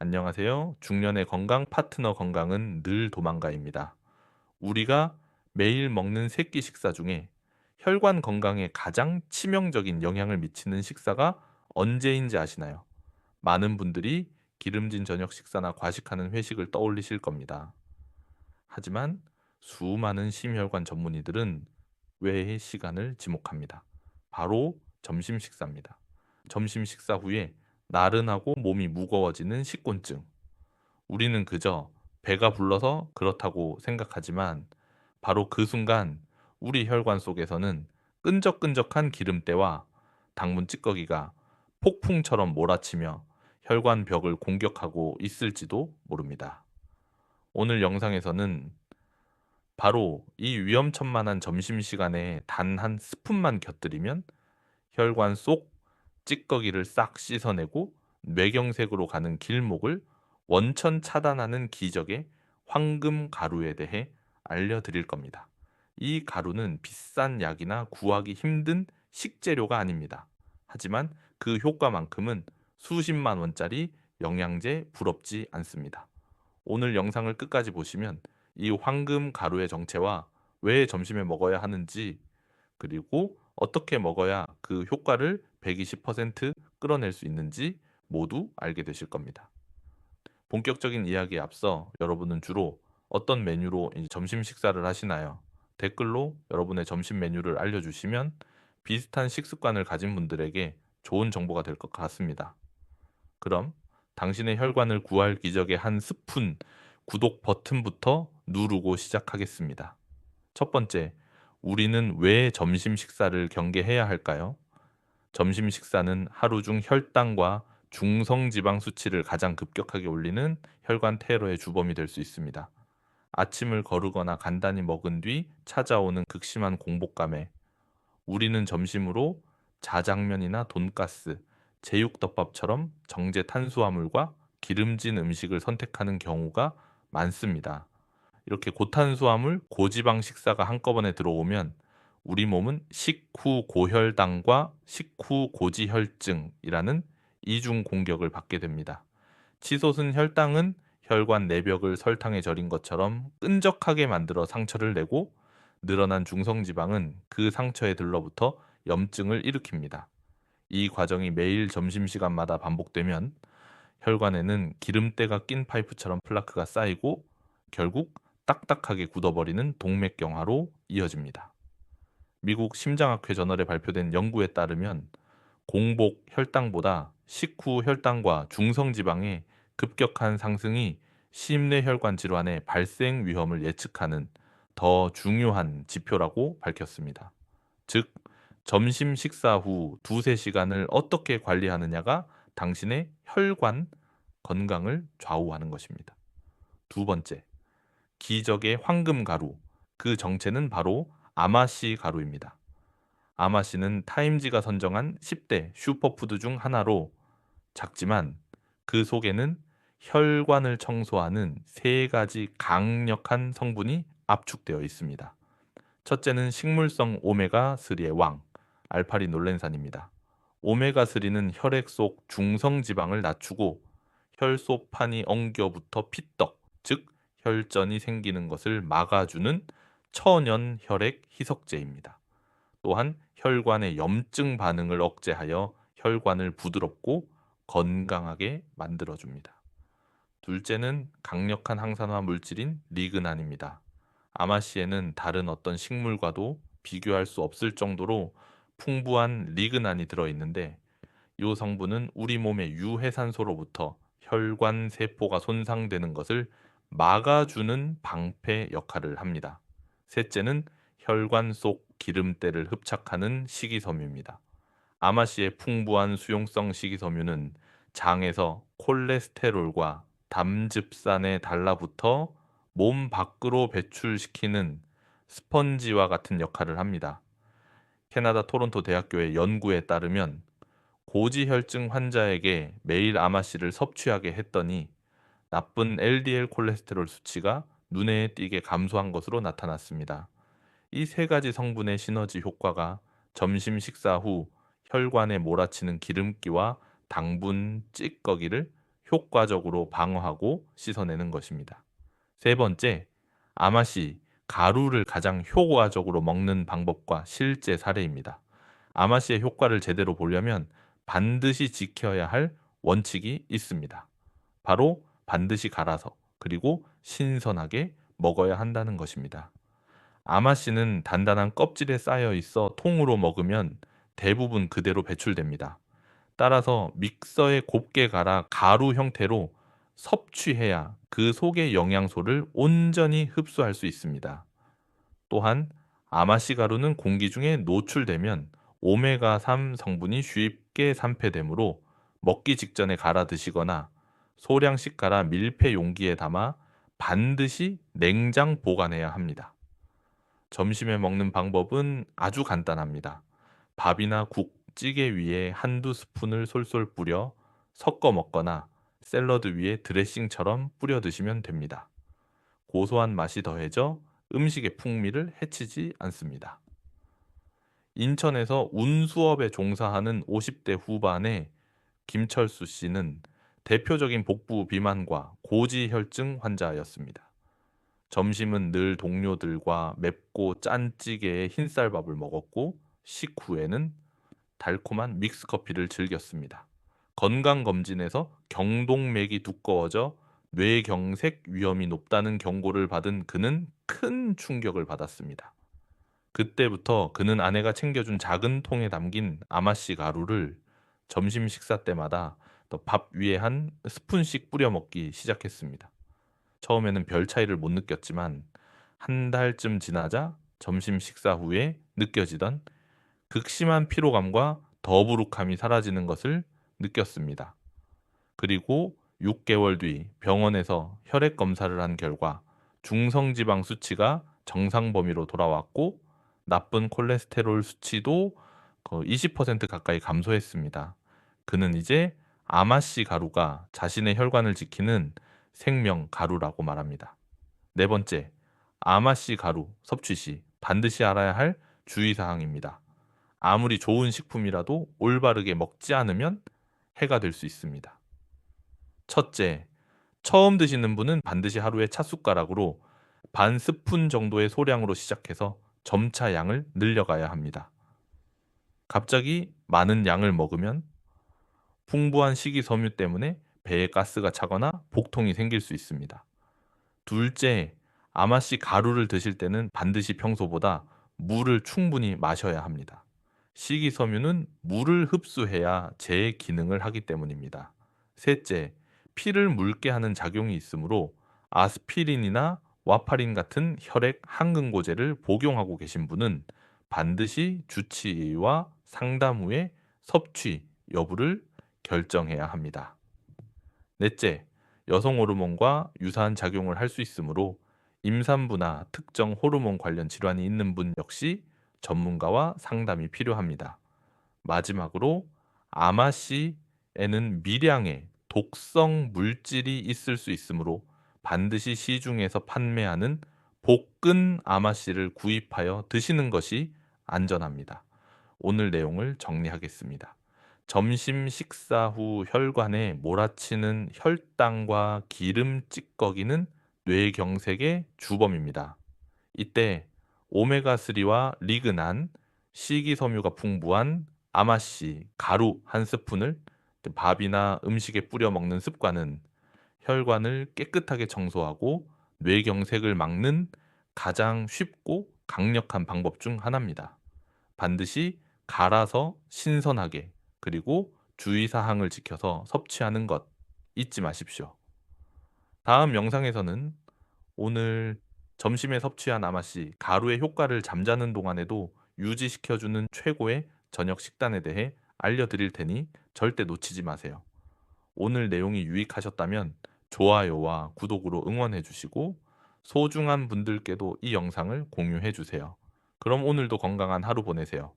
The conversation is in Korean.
안녕하세요. 중년의 건강 파트너 건강은 늘 도망가입니다. 우리가 매일 먹는 세끼 식사 중에 혈관 건강에 가장 치명적인 영향을 미치는 식사가 언제인지 아시나요? 많은 분들이 기름진 저녁 식사나 과식하는 회식을 떠올리실 겁니다. 하지만 수많은 심혈관 전문의들은 외의 시간을 지목합니다. 바로 점심 식사입니다. 점심 식사 후에 나른하고 몸이 무거워지는 식곤증. 우리는 그저 배가 불러서 그렇다고 생각하지만 바로 그 순간 우리 혈관 속에서는 끈적끈적한 기름때와 당분 찌꺼기가 폭풍처럼 몰아치며 혈관 벽을 공격하고 있을지도 모릅니다. 오늘 영상에서는 바로 이 위험천만한 점심시간에 단 한 스푼만 곁들이면 혈관 속 찌꺼기를 싹 씻어내고 뇌경색으로 가는 길목을 원천 차단하는 기적의 황금 가루에 대해 알려드릴 겁니다. 이 가루는 비싼 약이나 구하기 힘든 식재료가 아닙니다. 하지만 그 효과만큼은 수십만 원짜리 영양제 부럽지 않습니다. 오늘 영상을 끝까지 보시면 이 황금 가루의 정체와 왜 점심에 먹어야 하는지, 그리고 어떻게 먹어야 그 효과를 120% 끌어낼 수 있는지 모두 알게 되실 겁니다. 본격적인 이야기에 앞서 여러분은 주로 어떤 메뉴로 점심 식사를 하시나요? 댓글로 여러분의 점심 메뉴를 알려주시면 비슷한 식습관을 가진 분들에게 좋은 정보가 될 것 같습니다. 그럼 당신의 혈관을 구할 기적의 한 스푼 구독 버튼부터 누르고 시작하겠습니다. 첫 번째, 우리는 왜 점심 식사를 경계해야 할까요? 점심 식사는 하루 중 혈당과 중성지방 수치를 가장 급격하게 올리는 혈관 테러의 주범이 될 수 있습니다. 아침을 거르거나 간단히 먹은 뒤 찾아오는 극심한 공복감에 우리는 점심으로 자장면이나 돈가스, 제육덮밥처럼 정제 탄수화물과 기름진 음식을 선택하는 경우가 많습니다. 이렇게 고탄수화물, 고지방 식사가 한꺼번에 들어오면 우리 몸은 식후 고혈당과 식후 고지혈증이라는 이중 공격을 받게 됩니다. 치솟은 혈당은 혈관 내벽을 설탕에 절인 것처럼 끈적하게 만들어 상처를 내고, 늘어난 중성지방은 그 상처에 들러붙어 염증을 일으킵니다. 이 과정이 매일 점심시간마다 반복되면 혈관에는 기름때가 낀 파이프처럼 플라크가 쌓이고 결국 딱딱하게 굳어버리는 동맥경화로 이어집니다. 미국 심장학회 저널에 발표된 연구에 따르면 공복 혈당보다 식후 혈당과 중성지방의 급격한 상승이 심뇌혈관 질환의 발생 위험을 예측하는 더 중요한 지표라고 밝혔습니다. 즉, 점심 식사 후 두세 시간을 어떻게 관리하느냐가 당신의 혈관 건강을 좌우하는 것입니다. 두 번째, 기적의 황금 가루. 그 정체는 바로 아마씨 가루입니다. 아마씨는 타임지가 선정한 10대 슈퍼푸드 중 하나로, 작지만 그 속에는 혈관을 청소하는 세 가지 강력한 성분이 압축되어 있습니다. 첫째는 식물성 오메가3의 왕, 알파리놀렌산입니다. 오메가3는 혈액 속 중성 지방을 낮추고 혈소판이 엉겨붙어 피떡, 즉 혈전이 생기는 것을 막아주는 천연 혈액 희석제입니다. 또한 혈관의 염증 반응을 억제하여 혈관을 부드럽고 건강하게 만들어줍니다. 둘째는 강력한 항산화 물질인 리그난입니다. 아마씨에는 다른 어떤 식물과도 비교할 수 없을 정도로 풍부한 리그난이 들어있는데, 이 성분은 우리 몸의 유해산소로부터 혈관 세포가 손상되는 것을 막아주는 방패 역할을 합니다. 셋째는 혈관 속 기름때를 흡착하는 식이섬유입니다. 아마씨의 풍부한 수용성 식이섬유는 장에서 콜레스테롤과 담즙산에 달라붙어 몸 밖으로 배출시키는 스펀지와 같은 역할을 합니다. 캐나다 토론토 대학교의 연구에 따르면 고지혈증 환자에게 매일 아마씨를 섭취하게 했더니 나쁜 LDL 콜레스테롤 수치가 눈에 띄게 감소한 것으로 나타났습니다. 이 세 가지 성분의 시너지 효과가 점심 식사 후 혈관에 몰아치는 기름기와 당분 찌꺼기를 효과적으로 방어하고 씻어내는 것입니다. 세 번째, 아마씨 가루를 가장 효과적으로 먹는 방법과 실제 사례입니다. 아마씨의 효과를 제대로 보려면 반드시 지켜야 할 원칙이 있습니다. 바로 반드시 갈아서 그리고 신선하게 먹어야 한다는 것입니다. 아마씨는 단단한 껍질에 쌓여 있어 통으로 먹으면 대부분 그대로 배출됩니다. 따라서 믹서에 곱게 갈아 가루 형태로 섭취해야 그 속의 영양소를 온전히 흡수할 수 있습니다. 또한 아마씨 가루는 공기 중에 노출되면 오메가3 성분이 쉽게 산패되므로 먹기 직전에 갈아 드시거나 소량씩 갈아 밀폐 용기에 담아 반드시 냉장 보관해야 합니다. 점심에 먹는 방법은 아주 간단합니다. 밥이나 국, 찌개 위에 한두 스푼을 솔솔 뿌려 섞어 먹거나 샐러드 위에 드레싱처럼 뿌려 드시면 됩니다. 고소한 맛이 더해져 음식의 풍미를 해치지 않습니다. 인천에서 운수업에 종사하는 50대 후반의 김철수 씨는 대표적인 복부 비만과 고지혈증 환자였습니다. 점심은 늘 동료들과 맵고 짠 찌개에 흰쌀밥을 먹었고 식후에는 달콤한 믹스커피를 즐겼습니다. 건강검진에서 경동맥이 두꺼워져 뇌경색 위험이 높다는 경고를 받은 그는 큰 충격을 받았습니다. 그때부터 그는 아내가 챙겨준 작은 통에 담긴 아마씨 가루를 점심 식사 때마다 또 밥 위에 한 스푼씩 뿌려 먹기 시작했습니다. 처음에는 별 차이를 못 느꼈지만 한 달쯤 지나자 점심 식사 후에 느껴지던 극심한 피로감과 더부룩함이 사라지는 것을 느꼈습니다. 그리고 6개월 뒤 병원에서 혈액 검사를 한 결과 중성지방 수치가 정상 범위로 돌아왔고 나쁜 콜레스테롤 수치도 20% 가까이 감소했습니다. 그는 이제 아마씨 가루가 자신의 혈관을 지키는 생명 가루라고 말합니다. 네 번째, 아마씨 가루 섭취 시 반드시 알아야 할 주의사항입니다. 아무리 좋은 식품이라도 올바르게 먹지 않으면 해가 될 수 있습니다. 첫째, 처음 드시는 분은 반드시 하루에 찻숟가락으로 반 스푼 정도의 소량으로 시작해서 점차 양을 늘려가야 합니다. 갑자기 많은 양을 먹으면 풍부한 식이섬유 때문에 배에 가스가 차거나 복통이 생길 수 있습니다. 둘째, 아마씨 가루를 드실 때는 반드시 평소보다 물을 충분히 마셔야 합니다. 식이섬유는 물을 흡수해야 제 기능을 하기 때문입니다. 셋째, 피를 묽게 하는 작용이 있으므로 아스피린이나 와파린 같은 혈액 항근고제를 복용하고 계신 분은 반드시 주치의와 상담 후에 섭취 여부를 결정해야 합니다. 넷째, 여성 호르몬과 유사한 작용을 할 수 있으므로 임산부나 특정 호르몬 관련 질환이 있는 분 역시 전문가와 상담이 필요합니다. 마지막으로 아마씨에는 미량의 독성 물질이 있을 수 있으므로 반드시 시중에서 판매하는 볶은 아마씨를 구입하여 드시는 것이 안전합니다. 오늘 내용을 정리하겠습니다. 점심 식사 후 혈관에 몰아치는 혈당과 기름 찌꺼기는 뇌경색의 주범입니다. 이때 오메가3와 리그난, 식이섬유가 풍부한 아마씨 가루 한 스푼을 밥이나 음식에 뿌려 먹는 습관은 혈관을 깨끗하게 청소하고 뇌경색을 막는 가장 쉽고 강력한 방법 중 하나입니다. 반드시 갈아서 신선하게 그리고 주의사항을 지켜서 섭취하는 것 잊지 마십시오. 다음 영상에서는 오늘 점심에 섭취한 아마씨 가루의 효과를 잠자는 동안에도 유지시켜주는 최고의 저녁 식단에 대해 알려드릴 테니 절대 놓치지 마세요. 오늘 내용이 유익하셨다면 좋아요와 구독으로 응원해 주시고 소중한 분들께도 이 영상을 공유해 주세요. 그럼 오늘도 건강한 하루 보내세요.